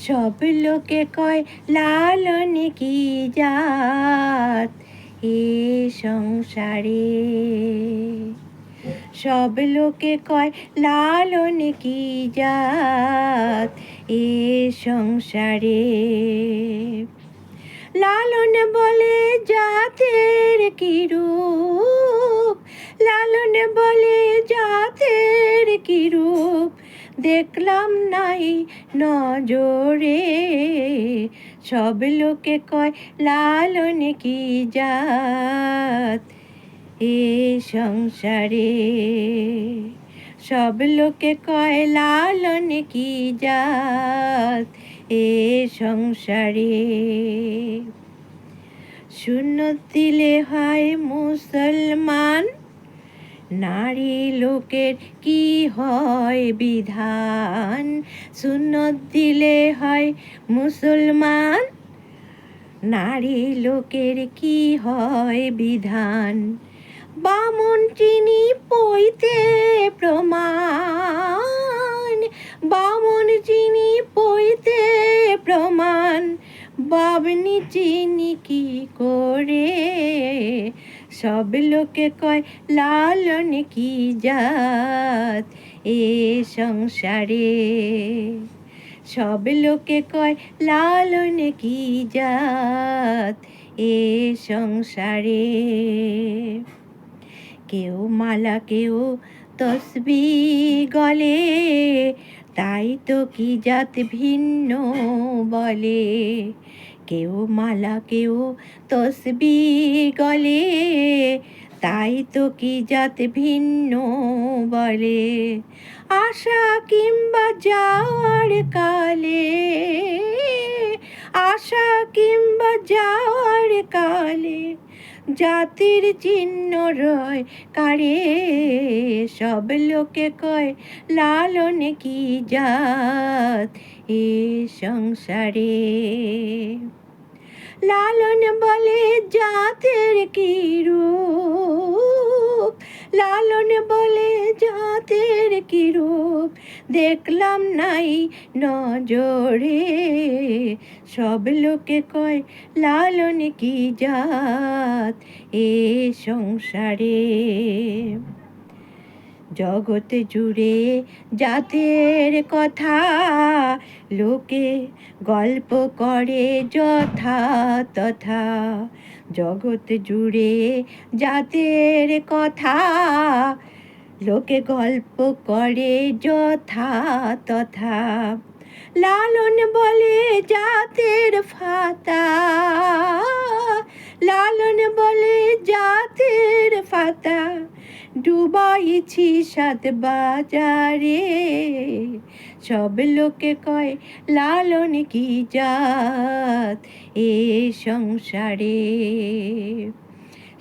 সব লোকে কয় লালন কি জাত এ সংসারে। সব লোকে কয় লালন কি জাত এ সংসারে। লালন বলে জাতের কি রূপ, লালন বলে জাতের কি রূপ, দেখলাম নাই নজরে। সব লোকে কয় লালন কি জাত এ সংসারে। সব লোকে কয় লালন কি জাত এ সংসারে। সুন্নত দিলে হয় মুসলমান, নারী লোকের কি হয় বিধান। সুন্নত দিলে হয় মুসলমান, নারী লোকের কি হয় বিধান। বামন চিনি পইতে প্রমাণ, বামন চিনি পইতে প্রমাণ, বাবনি চিনি কি করে। সব লোকে কয় লালন কি জাত এ সংসারে। সব লোকে কয় লালন কি জাত এ সংসারে। কেউ মালা কেউ তসবি গলে, তাই তো কি জাত ভিন্ন বলে। কেউ মালা কেউ তসবি গলে, তাই তো কি জাত ভিন্ন বলে। আশা কিংবা যাওয়ার কালে, আশা কিংবা যাওয়ার কালে, জাতির চিহ্ন রয় কারে। সব লোকে কয় লালন কি জাত এ সংসারে। লালন বলে জাতের কি রূপ, লালন বলে জাতের কি রূপ, দেখলাম নাই নজরে। সব লোকে কয় লালন কি জাত এ সংসারে। জগৎ জুড়ে জাতের কথা লোকে গল্প করে যথা তথা। জগৎ জুড়ে জাতের কথা লোকে গল্প করে যথা তথা। লালন বলে জাতের ফাতা, লালন বলে জাতের ফাতা, ডুবাইছি সাত বাজারে। সব লোকে কয় লালন কি জাত এ সংসারে।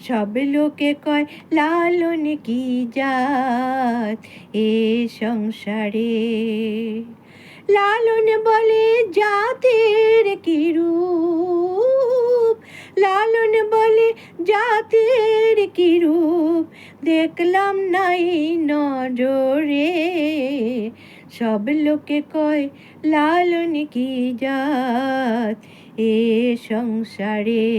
সব লোকে কয় লালন কি জাত এ সংসারে। লালন বলে জাতের কি রূপ, লালন বলে জাতের কি রূপ, দেখলাম নাই নজরে। সব লোকে কয় লালন কি জাত এ সংসারে।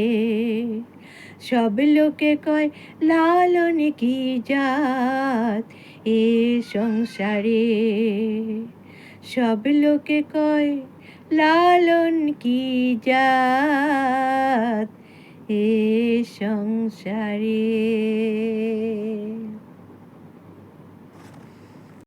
সব লোকে কয় লালন কি জাত এ সংসারে। সব লোকে কয় লালন কি জাত এ সংসারে।